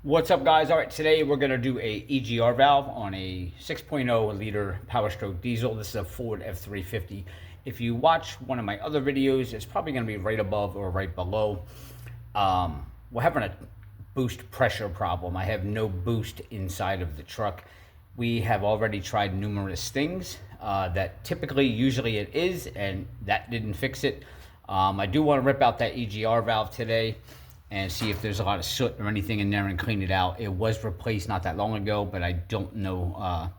What's up, guys? All right, today we're going to do a EGR valve on a 6.0 liter Power Stroke diesel. This is a Ford F350. If you watch one of my other videos, it's probably going to be right above or right below. We're having a boost pressure problem. I have no boost inside of the truck. We have already tried numerous things that usually it is, and that didn't fix it. I do want to rip out that EGR valve today and see if there's a lot of soot or anything in there and clean it out. It was replaced not that long ago, but I don't know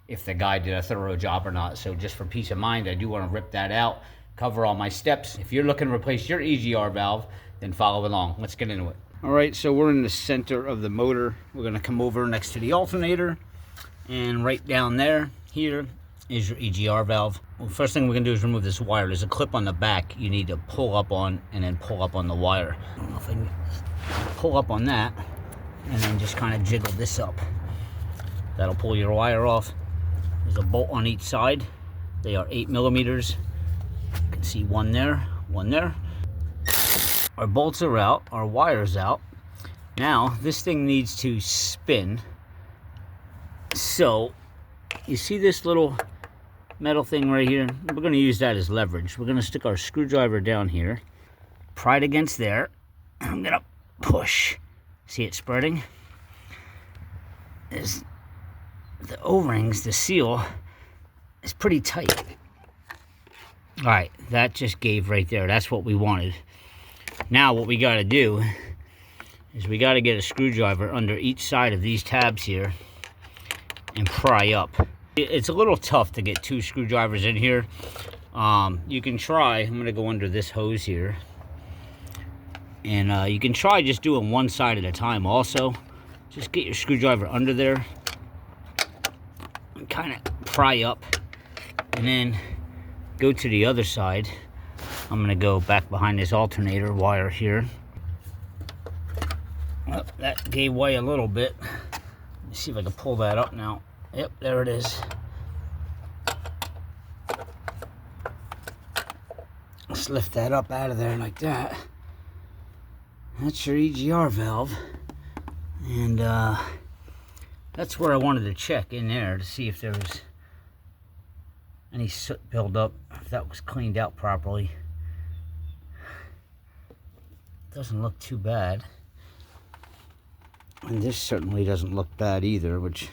if the guy did a thorough job or not. So just for peace of mind, I do want to rip that out, cover all my steps. If you're looking to replace your EGR valve, then follow along. Let's get into it. All right, so we're in the center of the motor. We're gonna come over next to the alternator, and right down there, here, is your EGR valve. Well, first thing we're gonna do is remove this wire. There's a clip on the back you need to pull up on and then pull up on the wire. I don't know if I can pull up on that and then just kind of jiggle this up. That'll pull your wire off. There's a bolt on each side. They are 8mm. You can see one there, one there. Our bolts are out, our wire's out. Now, this thing needs to spin. So, you see this little metal thing right here? We're going to use that as leverage. We're going to stick our screwdriver down here, pry it against there. I'm going to push. See it spreading? The O-rings, the seal, is pretty tight. All right, that just gave right there. That's what we wanted. Now what we got to do is we got to get a screwdriver under each side of these tabs here and pry up. It's a little tough to get two screwdrivers in here. You can try, I'm going to go under this hose here. And you can try just doing one side at a time also. Just get your screwdriver under there and kind of pry up. And then go to the other side. I'm going to go back behind this alternator wire here. Oh, that gave way a little bit. Let me see if I can pull that up now. Yep, there it is. Let's lift that up out of there like that. That's your EGR valve. And that's where I wanted to check in there to see if there was any soot buildup, if that was cleaned out properly. Doesn't look too bad. And this certainly doesn't look bad either, which,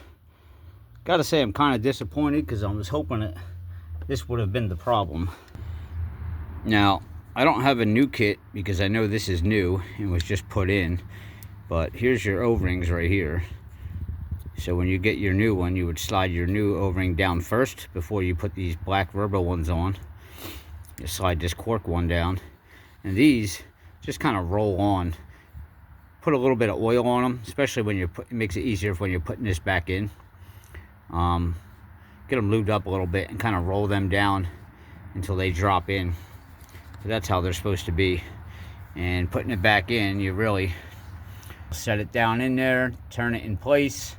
gotta say, I'm kind of disappointed because I was hoping that this would have been the problem. Now, I don't have a new kit because I know this is new and was just put in, but here's your O-rings right here. So when you get your new one, you would slide your new O-ring down first before you put these black rubber ones on. You slide this cork one down, and these just kind of roll on. Put a little bit of oil on them, especially when it makes it easier when you're putting this back in. Get them lubed up a little bit and kind of roll them down until they drop in. So that's how they're supposed to be. And putting it back in, you really set it down in there, turn it in place,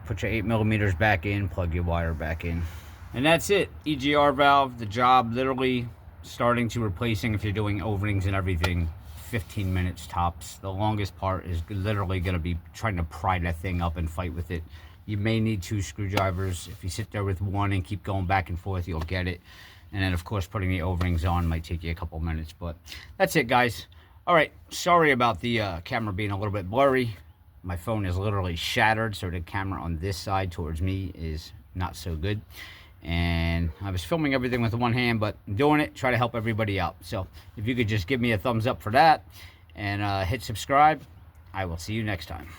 put your 8mm back in, plug your wire back in. And that's it. EGR valve, the job literally starting to replacing, if you're doing O-rings and everything, 15 minutes tops. The longest part is literally going to be trying to pry that thing up and fight with it. You may need two screwdrivers. If you sit there with one and keep going back and forth, you'll get it. And then, of course, putting the O-rings on might take you a couple minutes. But that's it, guys. All right, sorry about the camera being a little bit blurry. My phone is literally shattered, so the camera on this side towards me is not so good. And I was filming everything with one hand, but I'm doing it, try to help everybody out. So if you could just give me a thumbs up for that and hit subscribe, I will see you next time.